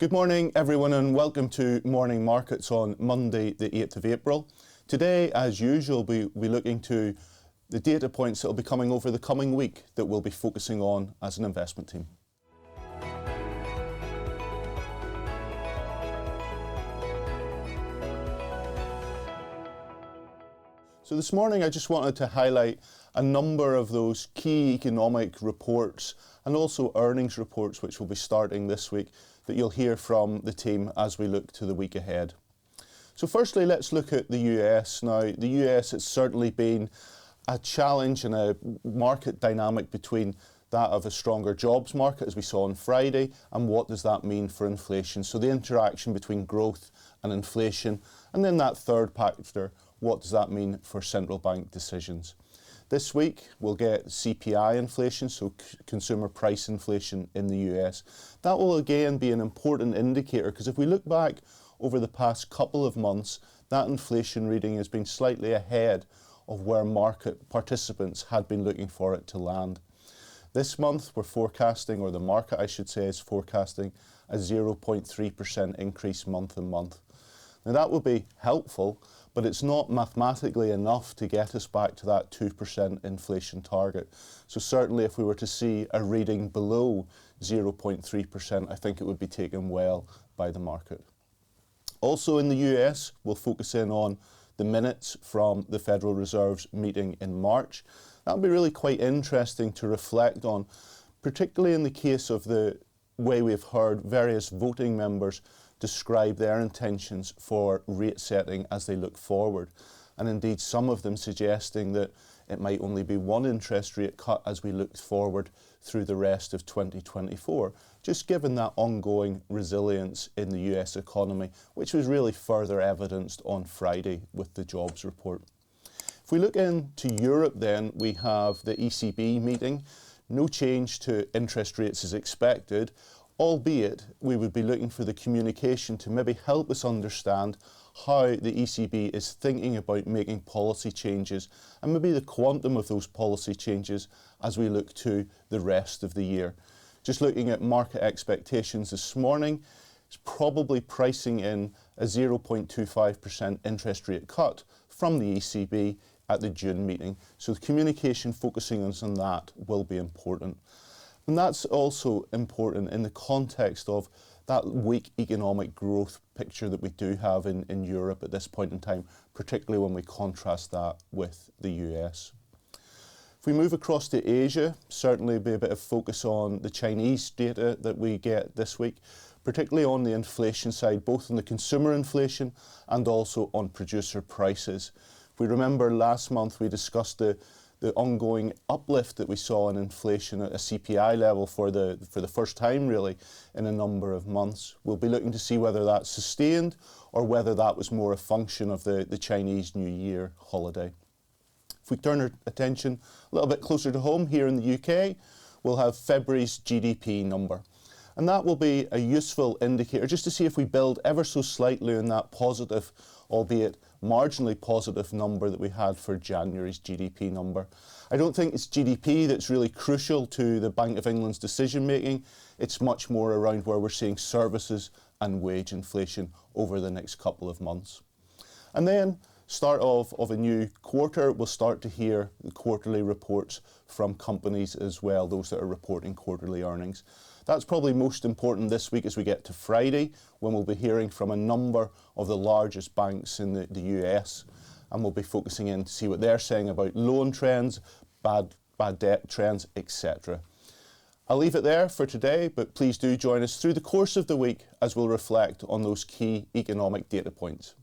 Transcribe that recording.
Good morning everyone and welcome to Morning Markets on Monday the 8th of April. Today, as usual, we'll be looking to the data points that will be coming over the coming week that we'll be focusing on as an investment team. So this morning I just wanted to highlight a number of those key economic reports and also earnings reports which will be starting this week that you'll hear from the team as we look to the week ahead. So firstly, let's look at the US. Now, the US has certainly been a challenge and a market dynamic between that of a stronger jobs market, as we saw on Friday, and what does that mean for inflation? So the interaction between growth and inflation, and then that third factor, what does that mean for central bank decisions? This week, we'll get CPI inflation, so consumer price inflation in the US. That will again be an important indicator, because if we look back over the past couple of months, that inflation reading has been slightly ahead of where market participants had been looking for it to land. This month, we're forecasting, or the market I should say, is forecasting a 0.3% increase month on month. Now that will be helpful, but it's not mathematically enough to get us back to that 2% inflation target. So certainly if we were to see a reading below 0.3%, I think it would be taken well by the market. Also in the US, we'll focus in on the minutes from the Federal Reserve's meeting in March. That'll be really quite interesting to reflect on, particularly in the case of the way we've heard various voting members describe their intentions for rate setting as they look forward. And indeed, some of them suggesting that it might only be one interest rate cut as we look forward through the rest of 2024, just given that ongoing resilience in the US economy, which was really further evidenced on Friday with the jobs report. If we look into Europe then, we have the ECB meeting. No change to interest rates is expected, albeit we would be looking for the communication to maybe help us understand how the ECB is thinking about making policy changes and maybe the quantum of those policy changes as we look to the rest of the year. Just looking at market expectations this morning, it's probably pricing in a 0.25% interest rate cut from the ECB at the June meeting. So the communication focusing on that will be important. And that's also important in the context of that weak economic growth picture that we do have in Europe at this point in time, particularly when we contrast that with the US. If we move across to Asia, certainly be a bit of focus on the Chinese data that we get this week, particularly on the inflation side, both on the consumer inflation and also on producer prices. If we remember last month we discussed the ongoing uplift that we saw in inflation at a CPI level for the first time really in a number of months. We'll be looking to see whether that's sustained or whether that was more a function of the Chinese New Year holiday. If we turn our attention a little bit closer to home here in the UK, we'll have February's GDP number. And that will be a useful indicator just to see if we build ever so slightly on that positive, albeit marginally positive number that we had for January's GDP number. I don't think it's GDP that's really crucial to the Bank of England's decision making. It's much more around where we're seeing services and wage inflation over the next couple of months. And then start of a new quarter, we'll start to hear the quarterly reports from companies as well, those that are reporting quarterly earnings. That's probably most important this week as we get to Friday, when we'll be hearing from a number of the largest banks in the US, and we'll be focusing in to see what they're saying about loan trends, bad debt trends, etc. I'll leave it there for today, but please do join us through the course of the week as we'll reflect on those key economic data points.